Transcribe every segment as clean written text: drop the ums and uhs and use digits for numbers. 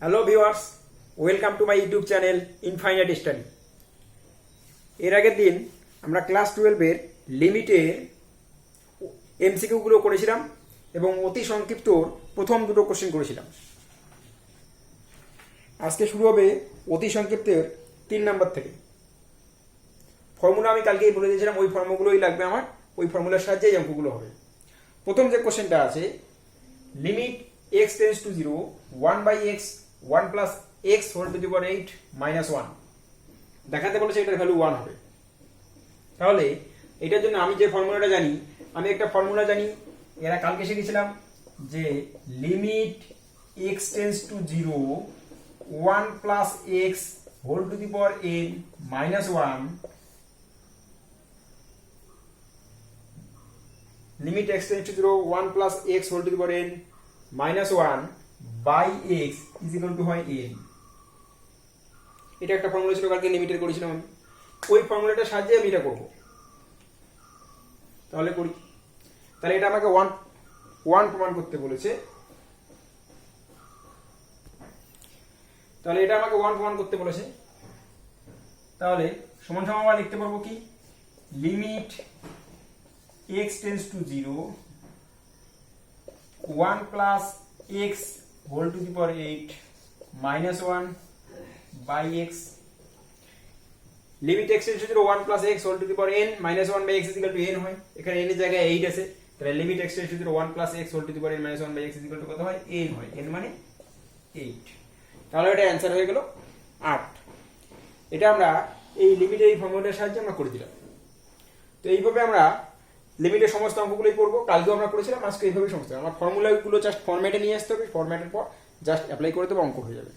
Hello viewers, welcome to my YouTube channel infinite study. এর আগের দিন আমরা ক্লাস 12-এর লিমিটের এমসিকিউগুলো করেছিলাম এবং অতি সংক্ষিপ্ত প্রথম দুটো কোশ্চেন করেছিলাম। আজকে শুরু হবে অতি সংক্ষিপ্তের 3 নাম্বার থেকে। ফর্মুলা আমি কালকেই বলে দিয়েছিলাম, ওই ফর্মুলাগুলোই লাগবে আমার, ওই ফর্মুলার সাহায্যে এই অঙ্কগুলো হবে। প্রথম যে কোশ্চেনটা আছে, limit x tends to 0 1/x 1 plus x whole to the power 8 minus 1 দেখাতে বলেছে এটার ভ্যালু 1 হবে। তাহলে এটার জন্য আমি যে ফর্মুলাটা জানি, আমি একটা ফর্মুলা জানি, এরা কালকে শিখেছিলাম যে limit x tends to 0 1 plus x whole to the power n minus 1 limit x tends to 0 1 plus x whole to the power n minus 1 by x is equal to হয় n। এটা একটা formula ছিল, কালকে লিমিটের করেছিলাম আমি। ওই ফর্মুলাটার সাহায্যে আমি এটা করব। তাহলে করি। তাহলে এটা আমাকে 1 প্রমাণ করতে বলেছে। তাহলে এটা আমাকে 1 প্রমাণ করতে বলেছে। তাহলে সমান সমান আমরা লিখতে পারবো কি, limit x tends to 0 1 plus x whole to the power 8 minus 1 by x limit x tends to 0 1 plus x whole to the power n minus 1 by x is equal to n হয়। এখানে n এর জায়গায় 8 আছে, তাহলে limit x tends to 0 1 plus x whole to the power n minus 1 by x is equal to কত হয়, n হয়। n মানে 8। তাহলে এটা অ্যানসার হয়ে গেল 8। এটা আমরা এই লিমিটের এই ফর্মুলার সাহায্যে আমরা করে দিলাম। তো এইভাবে আমরা লিমিটের সমস্ত অঙ্কগুলোই করবো। কালকেও আমরা করেছিলাম, আজকে এইভাবে সমস্ত আমার ফর্মুলাগুলো জাস্ট ফরম্যাটে নিয়ে আসতে হবে, ফরম্যাটের পর জাস্ট অ্যাপ্লাই করে দেবো, অঙ্ক হয়ে যাবে।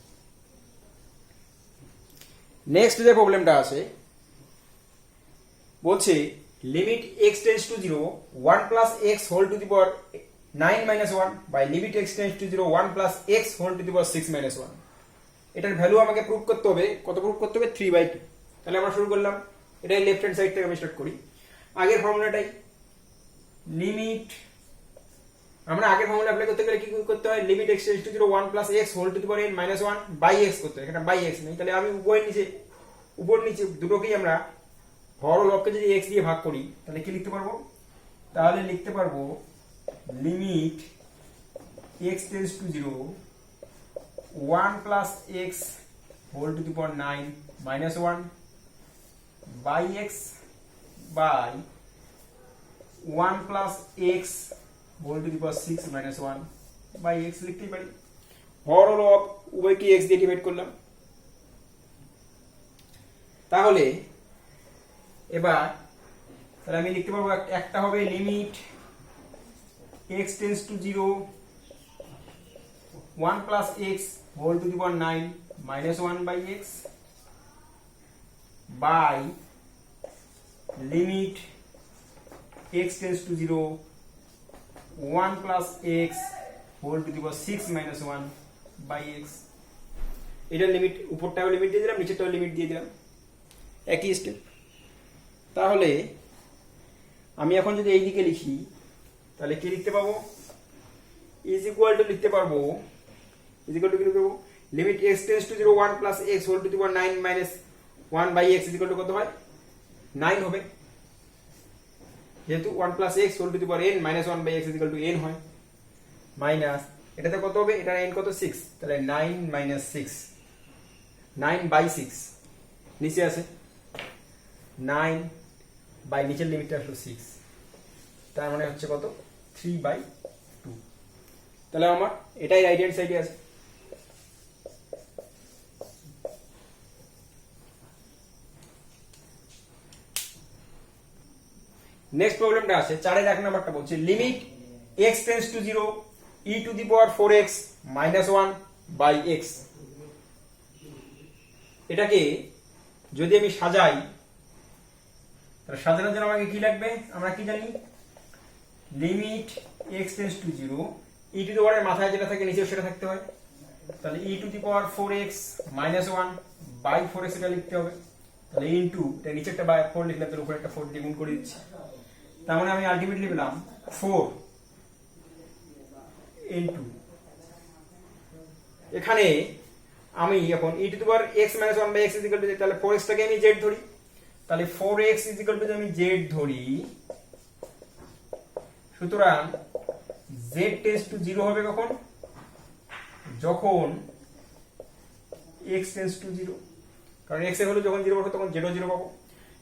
নেক্সট যে প্রবলেমটা আছে, বলছে limit x tends to 0 1 plus x whole to the power 9 minus 1 by limit x tends to 0 1 plus x whole to the power 6 minus 1। এটার ভ্যালু আমাকে প্রুভ করতে হবে। কত প্রুভ করতে হবে? 3/2। তাহলে আমরা শুরু করলাম। এটাই লেফট হ্যান্ড সাইড থেকে আমি স্টার্ট করি। আগের ফর্মুলাটাই লিমিট, আমরা আগের ফর্মুলা অ্যাপ্লাই করতে গেলে কি করতে হয়, limit x tends to 0 1 plus x whole to the power n minus 1 by x করতে হয়। এখানে বাই x নেই, তাহলে আমি উপর নিচে দুটোকেই আমরা হর ও লবকে যদি x দিয়ে ভাগ করি তাহলে কি লিখতে পারবো? তাহলে লিখতে পারবো limit x tends to 0 1 plus x whole to the power 9 minus 1 by x by 1 plus x whole to the power 6 minus 1 by x লিখতেই পারি। হর ও লব উভয়কে x দিয়ে ডিভাইড করলাম। তাহলে এবার তাহলে আমি লিখতে পারবো, একটা হবে limit x tends to 0 1 plus x whole to the power 9 minus 1 by x by limit x tends to 0 1 plus x whole to the power 6 minus 1 by x। এটার লিমিট উপরটাও লিমিট দিয়ে দিলাম, নিচেরটাও লিমিট দিয়ে দিলাম, একই স্টেপ। তাহলে আমি এখন যদি এই দিকে লিখি তাহলে কি লিখতে পাবো, ইজ ইকুয়াল টু লিখতে পারবো, ইজ ইকুয়াল টু কি লিখবো, limit x tends to 0 1 plus x whole to the power 9 minus 1 by x is equal to কত হয়, 9 হবে। যেহেতু 1 plus x whole to the power n minus 1 by x is equal to n হয়, minus এটাতে কত হবে, এটা n কত 6, তাহলে 9 মাইনাস 6 9 বাই 6 নিচে আছে 9 বাই নিচের লিমিটটা আসলো 6, তার মানে হচ্ছে কত 3/2। তাহলে আমার এটাই রাইট হ্যান্ড সাইডে আছে। নেক্সট প্রবলেমটা আছে 4-এর 1 নাম্বারটা, বলছে limit x tends to 0 e to the power 4x minus 1 by x। এটাকে যদি আমি সাজাই তাহলে সাজানোর জন্য আমাকে কি লাগবে, আমরা কি জানি, limit x tends to 0 e to দি পাওয়ারের মাথায় যেটা থাকে নিচেও সেটা থাকতে হয়। তাহলে e to the power 4x minus 1 by 4x এটা লিখতে হবে। তাহলে ইনটু এটা নিচে একটা বাই 4 লিখলাম, তার উপরে একটা 4 দিয়ে গুণ করে দিচ্ছি। তার মানে আমি আলটিমেটলি পেলাম 4 ইনটু, এখানে আমি এখন e to the power x minus 1 by x is equal to তাহলে 4x টাকে আমি z ধরি, তাহলে 4x ইজ ইকুয়াল টু আমি z ধরি, সুতরাং z টেন্ডস টু 0 হবে কখন, যখন x টেন্ডস টু 0, কারণ x এর ভ্যালু যখন 0 হবে তখন z ও 0 পাবো।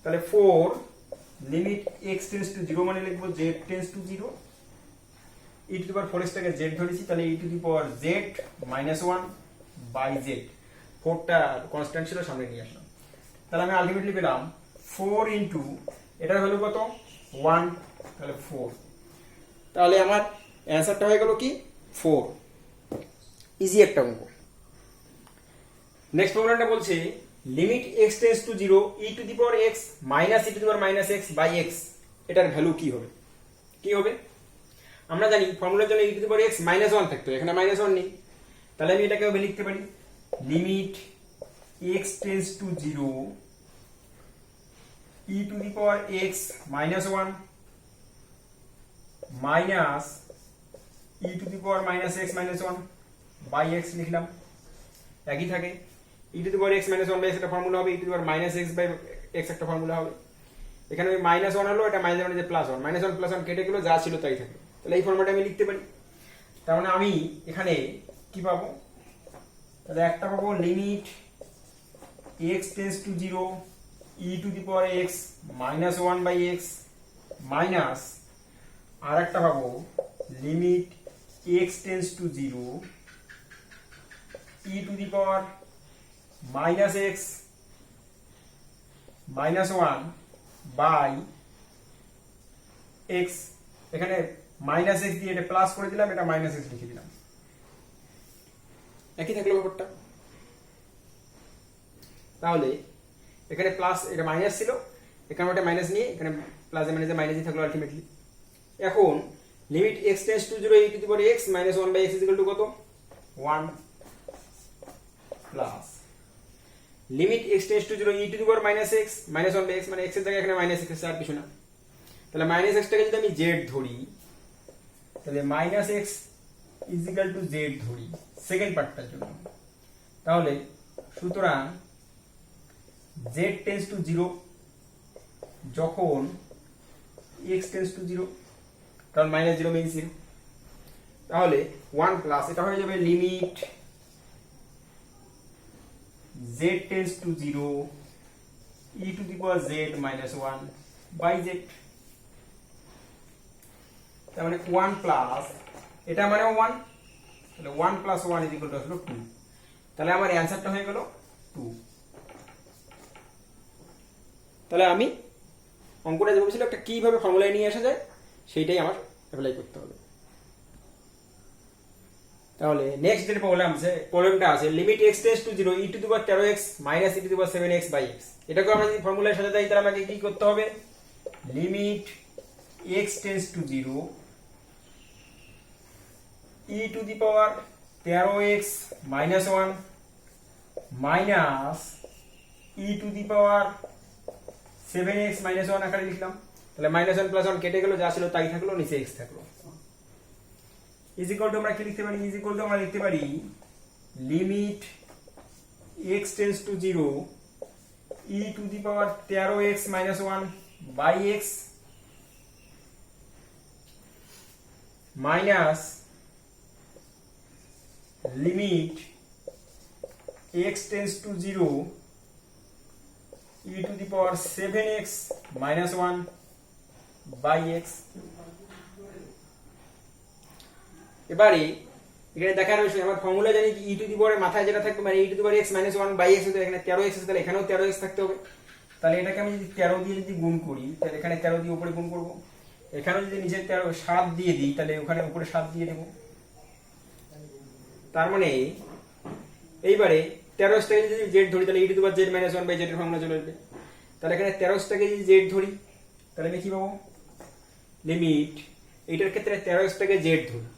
তাহলে 4 লিমিট x টেন্ডস টু 0 মানে লিখবো z tends to 0, e to the power 4x টাকে z ধরেছি, তাহলে e to the power z minus 1 by z, 4টা কনস্ট্যান্ট ছিল সামনে নিয়ে আসলাম, তাহলে আমি আলটিমেটলি পেলাম 4 ইনটু এটার ভ্যালু কত 1, তাহলে 4, তাহলে আমার অ্যান্সারটা হয়ে গেল কি 4। ইজি একটা অঙ্ক। নেক্সট প্রবলেমটা বলছে limit x tends to 0 e to the power x minus e to the power minus x by x, এটার ভ্যালু কি হবে, কি হবে? আমরা জানি ফর্মুলার জন্য e to the power x minus 1 থাকতো, এখানে মাইনাস 1 নেই, তাহলে আমি এটাকে লিখতে পারি limit x tends to 0 e to the power x minus 1 minus e to the power minus x minus 1 by x লিখলাম, একই থাকে। e to the power x minus 1 by x একটা ফর্মুলা হবে, e to the power minus x by x একটা formula হবে, এখানে ওই minus 1 হলো, এটা মাইনাস 1 যে প্লাস 1, মাইনাস 1 প্লাস 1 কেটে গেল, যা ছিল তাই থাকলো, তাহলে এই ফর্মুলাটা আমি লিখতে পারি। তার মানে আমি এখানে কি পাবো, তাহলে একটা পাবো limit x tends to 0 e to the power x minus 1 by x minus আর একটা পাবো limit x tends to 0 e to the power minus x minus 1 by x, এখানে মাইনাস x দিয়ে এটা প্লাস করে দিলাম, এটা মাইনাস x লিখে দিলাম, একই থাকলো ব্যাপারটা। তাহলে এখানে প্লাস, এটা মাইনাস ছিল, এখানে ওটা মাইনাস নিয়ে এখানে প্লাস এ মাইনাসে মাইনাসই থাকলো আলটিমেটলি। এখন limit x tends to 0 e to the power x minus 1 by x is equal to কত 1 plus limit x tends to 0 e to the power minus x minus 1 by x, মানে x এর জায়গায় এখানে minus x আর কিছু না, তাহলে minus x টাকে যদি আমি z ধরি, তাহলে minus x is equal to z ধরি সেকেন্ড পার্টটার জন্য, তাহলে সুতরাং z টেন্ডস টু 0 যখন x টেন্ডস টু 0, কারণ মাইনাস 0 মিনস 0, তাহলে 1 প্লাস এটা হয়ে যাবে limit z tends to 0 e to the power z minus 1 by z, তার মানে 1 প্লাস এটা মানে 1, তাহলে 1 প্লাস 1 ইজ ইকুয়াল টু হলো 2, তাহলে আমার অ্যানসারটা হয়ে গেল 2। তাহলে আমি অঙ্কটা যে বলেছিল একটা কিভাবে ফর্মুলায় নিয়ে আসা যায় সেইটাই আমার অ্যাপ্লাই করতে হবে। তাহলে নেক্সট যে প্রবলেমটা আছে limit x tends to 0 e to the power 13x minus e to the power 7x by x, এটাকে আমরা যদি ফর্মুলায় সাজাতে যাই তাহলে আমাকে কি করতে হবে, limit x tends to 0 e to the power 13x minus 1 minus e to the power 7x minus 1 আকারে লিখলাম, তাহলে মাইনাস 1 প্লাস 1 কেটে গেল, যা ছিল তাই থাকলো, নিচে x থাকলো, ইজ ইকুয়াল টু আমরা কি লিখতে পারি, ইজ ইকুয়াল টু আমরা লিখতে পারি limit x tends to 0 e to the power 13x minus 1 by x minus limit x tends to 0 e to the power 7x minus 1 by x। এবারে এখানে দেখার বিষয়, আমার ফর্মুলা জানি e টু দি পাওয়ার মাথায় যেটা থাকবে মানে e to the power x minus 1 by x, এখানে 13x আছে, তাহলে এখানেও 13x থাকতে হবে, তাহলে এটাকে আমি যদি 13 দিয়ে যদি গুণ করি, তাহলে এখানে 13 দিয়ে উপরে গুণ করব, এখানেও যদি নিচে 7 দিয়ে দিই, তাহলে ওখানে উপরে 7 দিয়ে দেব, তার মানে এইবারে 13x টাকে যদি z ধরি, তাহলে e to the power z minus 1 by z এর ফর্মুলা চলে আসবে, তাহলে এখানে 13x টাকে যদি z ধরি, তাহলে আমি কি পাবো, লিমিট এইটার ক্ষেত্রে 13x টাকে z ধরি,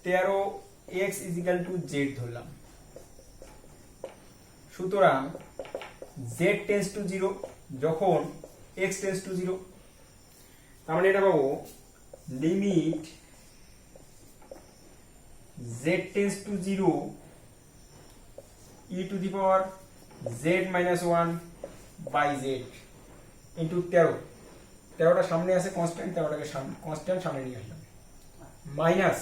13x is equal to z ধরলাম, সুতরাং z টেন্ডস টু 0 যখন x টেন্ডস টু 0, তার মানে এটা পাবো limit z tends to 0 e to the power z minus one by z into 13টা সামনে আছে কনস্ট্যান্ট, 13টাকে কনস্ট্যান্ট সামনে নিয়ে আসলাম, মাইনাস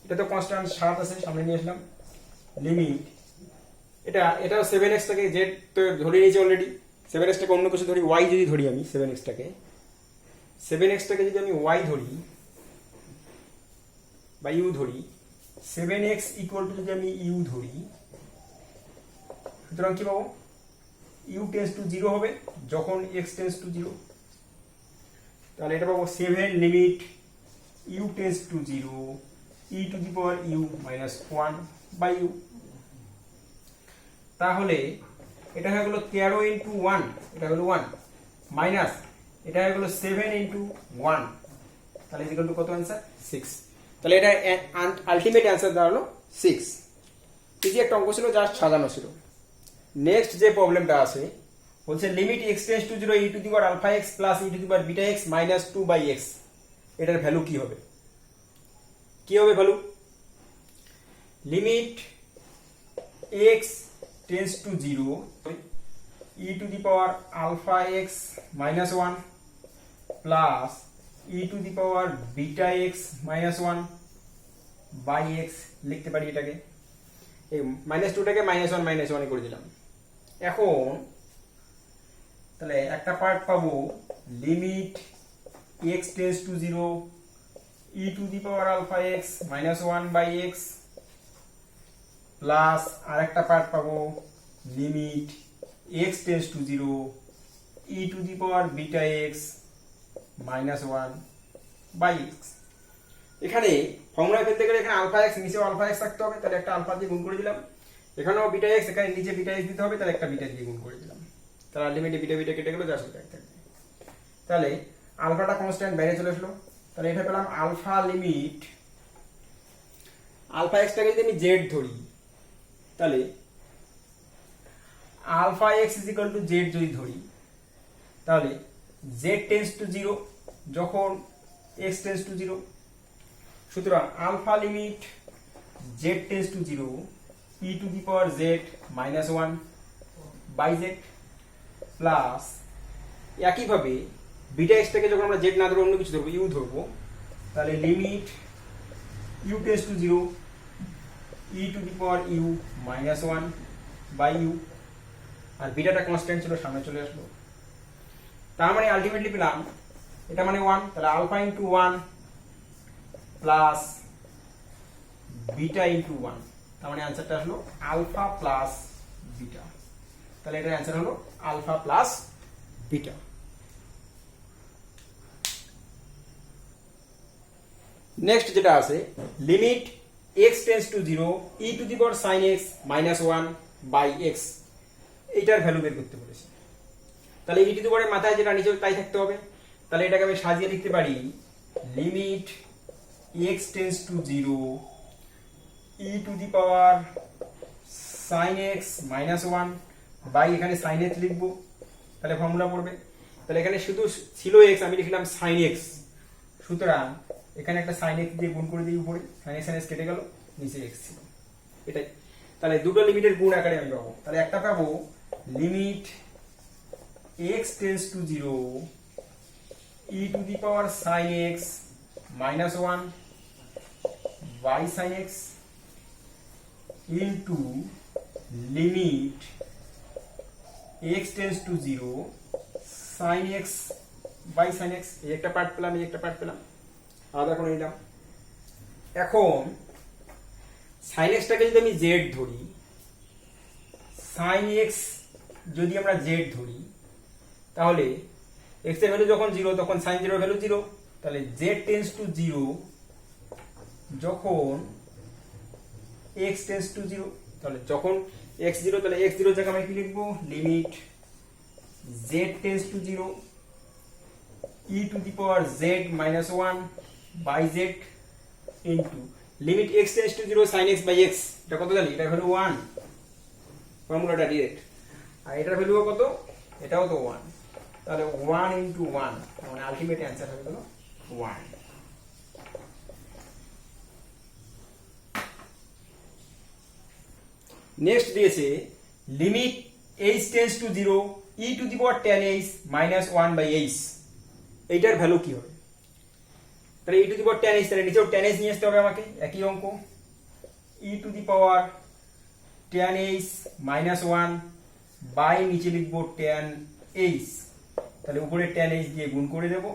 এটা তো কনস্ট্যান্ট 7 আছে সামনে নিয়ে আসলাম, লিমিট এটাও 7x টাকে জেড তো ধরে নিয়েছি অলরেডি, 7x টাকে অন্য কিছু ধরি, y যদি ধরি আমি 7x টাকে যদি আমি y ধরি বা u ধরি, 7x ইকুয়াল টু যদি আমি u ধরি, সুতরাং কি পাবো, u টেন্স টু 0 হবে যখন x টেন্স টু 0, তাহলে এটা পাবো 7 limit u tends to 0 e to the power u minus 1 by u। তাহলে এটা হয়ে গেল 13 ইন্টু 1, এটা হলো 1 মাইনাস এটা হয়ে গেল 7 ইন্টু 1, তাহলে ইকুয়াল টু কত অ্যান্সার 6। তাহলে এটা আলটিমেট অ্যান্সার দাঁড়ালো 6। এই যে একটা অঙ্ক ছিল জাস্ট সাজানো ছিল। নেক্সট যে প্রবলেমটা আছে বলছে limit x tends to 0 e to the power alpha x plus e to the power beta x minus 2 by x, এটার ভ্যালু কি হবে? Value limit x tends to 0 e to the power alpha x minus 1 plus e to the power beta x minus 1 by x লিখতে পারি এটাকে, এই minus 2টাকে minus 1 minus 1 করে দিলাম। এখন তাহলে একটা পার্ট পাবো limit x tends to 0 e to the power alpha x minus 1 by x plus আরেকটা পার্ট পাবো limit x tends to 0 e to the power beta x minus 1 by x। এখানে formula ফেলতে গেলে এখানে আলফা x নিচে alpha x থাকতে হবে, তাহলে একটা আলফা দিয়ে গুণ করে দিলাম, এখানেও বিটা x, এখানে নিচে বিটা x দিতে হবে, তাহলে একটা বিটা দিয়ে গুণ করে দিলাম, তাহলে আলটিমেটলি বিটা বিটা কেটে গেল, জাস্ট এক থাকবে। তাহলে আলফাটা কনস্ট্যান্ট বাইরে চলে আসলো, তাহলে এটা পেলাম আলফা লিমিট আলফা x টাকে যদি আমি z ধরি, তাহলে alpha x is equal to z যদি ধরি, তাহলে z টেন্স টু 0 যখন x টেন্স টু 0, সুতরাং alpha limit z tends to 0 e to the power z minus 1 by z plus একইভাবে বিটা x টাকে যখন আমরা z না ধরবো অন্য কিছু ধরবো, u ধরবো, তাহলে limit u tends to 0 e to the power u minus 1 by u, আর বিটাটা কনস্ট্যান্ট ছিল সামনে চলে আসলো, তার মানে আলটিমেটলি পেলাম এটা মানে 1, তাহলে alpha into 1 plus beta into 1, তার মানে অ্যান্সারটা হলো আলফা প্লাস বিটা, তাহলে এটার অ্যান্সার হলো আলফা প্লাস বিটা। নেক্সট যেটা আছে limit x tends to 0 e to the power sin x minus 1 by x, এইটার ভ্যালু বের করতে বলেছে। তাহলে e টু দি পাওয়ারের মাথায় যেটা নিচে তাই থাকতে হবে, তাহলে এটাকে আমি সাজিয়ে লিখতে পারি limit x tends to 0 e to the power sin x minus 1 by এখানে sin x লিখবো, তাহলে ফর্মুলা পড়বে, তাহলে এখানে শুধু ছিল x, আমি লিখলাম sin x, সুতরাং এখানে একটা sin x দিয়ে গুণ করে দিই উপরে, sin x sin x কেটে গেল, নিচে x ছিল, এটাই। তাহলে দুটো লিমিটের গুণ আকারে আমি পাবো, তাহলে একটা পাবো limit x tends to 0 e to the power sin x minus 1 by sin x into limit x tends to 0 sin x by sin x, এই একটা পার্ট পেলাম, এই একটা পার্ট পেলাম, আলাদা করে নিলাম। এখন sin x টাকে যদি আমি z ধরি, sin x যদি আমরা z ধরি, তাহলে x এর ভ্যালু যখন 0 তখন sin 0 এর ভ্যালু 0, তাহলে z টেন্স টু 0 যখন x টেন্স টু 0, তাহলে যখন x 0, তাহলে x 0 জায়গায় আমি কি লিখবো limit z tends to 0 e to the power z minus 1 by z into limit x tends to 0 sin x by x, এটা কত জানি, এটা ভ্যালু 1, ফর্মুলাটা ডিরেক্ট, আর এটার ভ্যালু কত, এটাও তো 1, তাহলে 1 ইন্টু 1, মানে আলটিমেট অ্যান্সার হবে হলো 1। নেক্সট দিয়েছে limit h tends to 0 e to the power tan h minus 1 by h, এইটার ভ্যালু কি হবে? তাহলে e to the power tan h, তাহলে নিচেও tan h নিয়ে আসতে হবে আমাকে, একই অঙ্ক, e to the power tan h minus 1 by নিচে লিখব tan h, তাহলে উপরে tan h দিয়ে গুণ করে দেব,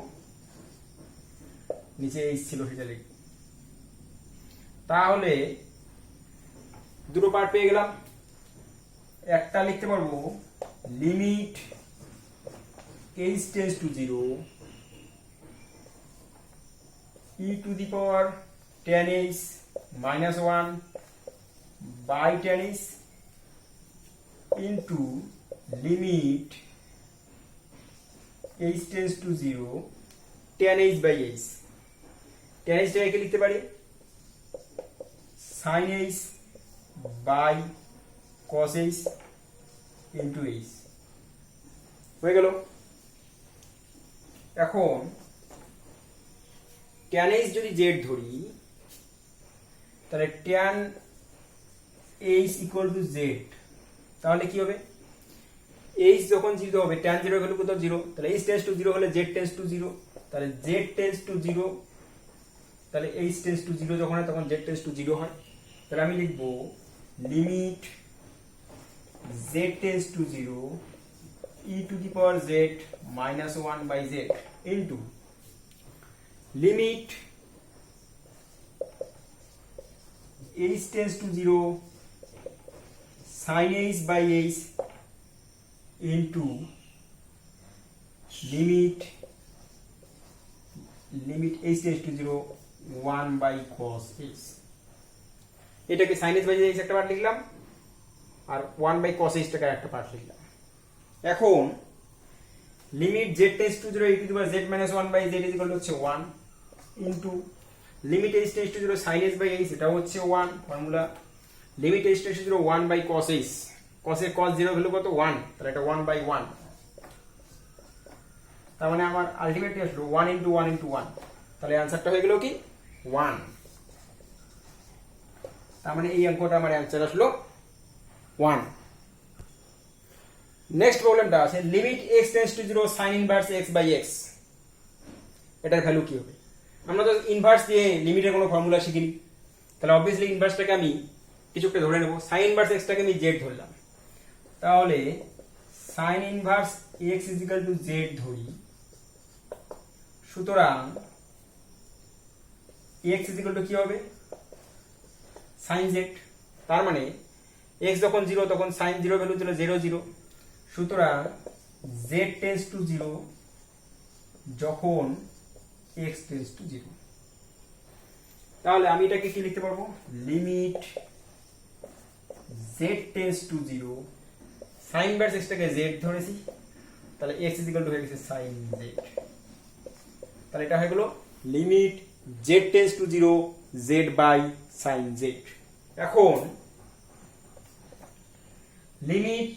নিচে h ছিল সেটা লিখব। তাহলে দুটো পার্ট পেয়ে গেলাম। একটা লিখতে পারবো limit h tends to 0 e to the power tan h minus 1 by tan h into limit h tends to 0 tan h by h। tan h টাকে লিখতে পারি sin h by cos h into h, হয়ে গেল। এখন tan h যদি z ধরি, তাহলে tan h equal to z, তাহলে কি হবে? h যখন 0 হবে, tan 0 ভ্যালু কত? 0, তাহলে h টেন্ডস টু 0 হলে z টেন্ডস টু 0, তাহলে z টেন্ডস টু 0, তাহলে h টেন্ডস টু 0 যখন হয় তখন z টেন্ডস টু 0 হয়। তাহলে আমি লিখব limit z tends to 0 e to the power z minus 1 by z into limit h tends to 0 sin h by h into limit h tends to 0 1 by cos h। এটাকে sin h by h একটা part লিখলাম, আর 1 by cos h টাকে একটা part লিখলাম। এখন limit z tends to 0 e to the power z minus 1 by z is equal to হচ্ছে 1 into limit h tends to 0 sin h by h, এটা হচ্ছে 1 formula, limit h tends to 0 1 by cos h, cos এর cos 0 value কত? 1, তাহলে এটা 1 by 1, তার মানে আমার আলটিমেটলি আসলো 1 into 1 into 1, তাহলে অ্যানসারটা হয়ে গেল কি 1। তার মানে এই অঙ্কটা আমার অ্যানসার আসলো 1। নেক্সট প্রবলেমটা আছে limit x tends to 0 sin inverse x by x, এটার ভ্যালু কি হবে? আমরা তো ইনভার্স দিয়ে লিমিটের কোনো ফর্মুলা শিখিনি, তাহলে অবভিয়াসলি ইনভার্সটাকে আমি কিছু একটা ধরে নেব, sin ইনভার্স x টাকে আমি z ধরলাম, তাহলে sin inverse x is equal to z ধরি, সুতরাং x is equal to কি হবে? sin z, তার মানে x যখন 0 তখন sin 0 ভ্যালু ছিল 0 0, সুতরাং z টেন্ডস টু 0 যখন x টেন্ডস টু 0, তাহলে আমি এটাকে কি লিখতে পারবো? Limit z tends to 0 sin inverse x টাকে z ধরেছি, তাহলে x is equal to হয়ে গেছে sin z, তাহলে এটা হয়ে গেল limit z tends to 0 z by sin z। এখন লিমিট,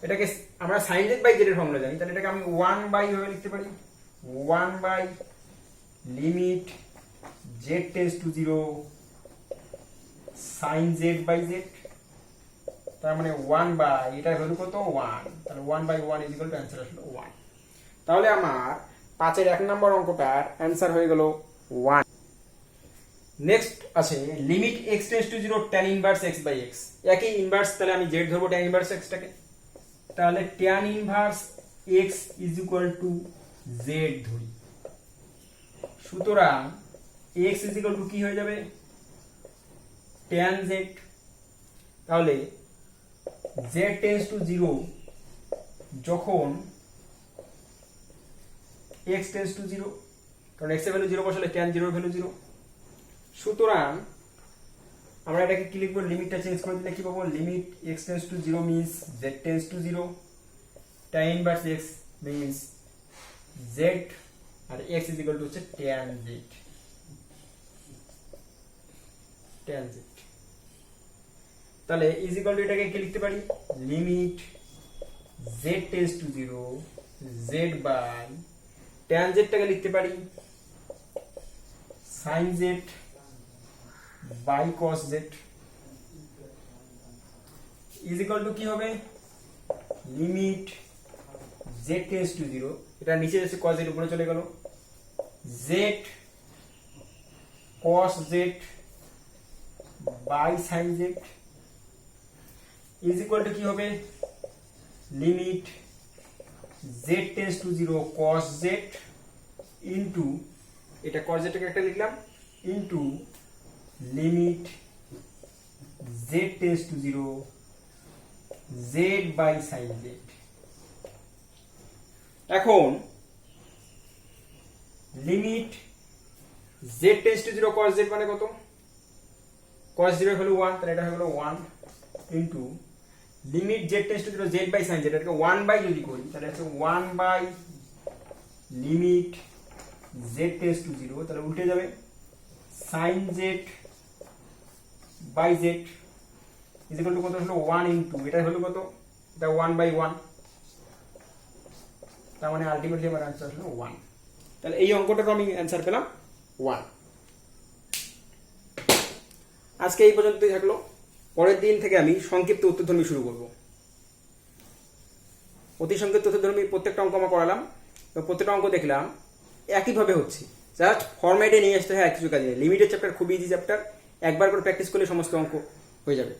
এটাকে আমরা sin z বাই z এর ফর্মুলা জানি, তাহলে এটাকে আমি 1 বাই ভাবে লিখতে পারি, 1 by limit z tends to 0 sin z by z, তার মানে 1 বাই এটার ভ্যালু কত? 1, তাহলে 1 by 1 is equal to answer আসলো 1। তাহলে আমার 5 এর 1 নম্বর অঙ্কটার অ্যানসার হয়ে গেল 1। নেক্সট আছে limit x tends to 0 tan inverse x by x, একই ইনভার্স, তাহলে আমি z ধরবো tan ইনভার্স x টাকে, তাহলে tan inverse x is equal to z ধরি, সুতরাং x ইজ ইকুয়াল টু কি হয়ে যাবে? tan z, তাহলে z টেন্ডস টু 0 যখন x টেন্ডস টু 0, কারণ x এর ভ্যালু 0 বসালে tan 0 এর ভ্যালু 0, সুতরাং আমরা এটাকে কি লিখবো? লিমিটটা চেঞ্জ করে দিলে কি পাবো? Limit x tends to 0 means z tends to 0, tan inverse x means z, আর x ইজ ইকুয়াল টু হচ্ছে tan z, tan z, তাহলে ইজ ইকুয়াল টু এটাকে কি লিখতে পারি? Limit z tends to 0 z by tan z টাকে লিখতে পারি sin z by cos z is equal to কি হবে limit z tends to zero, এটা নিচে যাচ্ছে কস জেড উপরে চলে গেল, z cos z by sine z is equal to কি হবে limit z tends to zero cos z into, এটা কস জেডটাকে একটা লিখলাম, into limit z tends to zero z by sine z. এখন limit z tends to zero cos z মানে কত, cos zero হলো 1, তাহলে এটা হলো 1 into limit z tends to zero z by sine z, এটাকে 1 বাই যদি করি তাহলে হচ্ছে 1 by limit z tends to zero, তাহলে উল্টে যাবে sine z by z is equal to কত হলো 1 ইন্টু, এটা হলো কত, এটা 1 বাই 1, তার মানে আলটিমেটলি আমার অ্যান্সার হলো 1। তাহলে এই অঙ্কটারও আমি অ্যান্সার পেলাম 1। আজকে এই পর্যন্তই থাকলো, পরের দিন থেকে আমি সংক্ষিপ্ত উত্তরধর্মী শুরু করব। অতি সংক্ষিপ্ত উত্তরধর্মী প্রত্যেকটা অঙ্ক আমরা করালাম, তো প্রত্যেকটা অঙ্ক দেখলাম একইভাবে হচ্ছে, জাস্ট ফরম্যাটে নিয়ে আসতে হয়, কিছু কাজে। লিমিটের চ্যাপ্টার খুব ইজি চ্যাপ্টার, একবার করে প্র্যাকটিস করলে সমস্ত অঙ্ক হয়ে যাবে।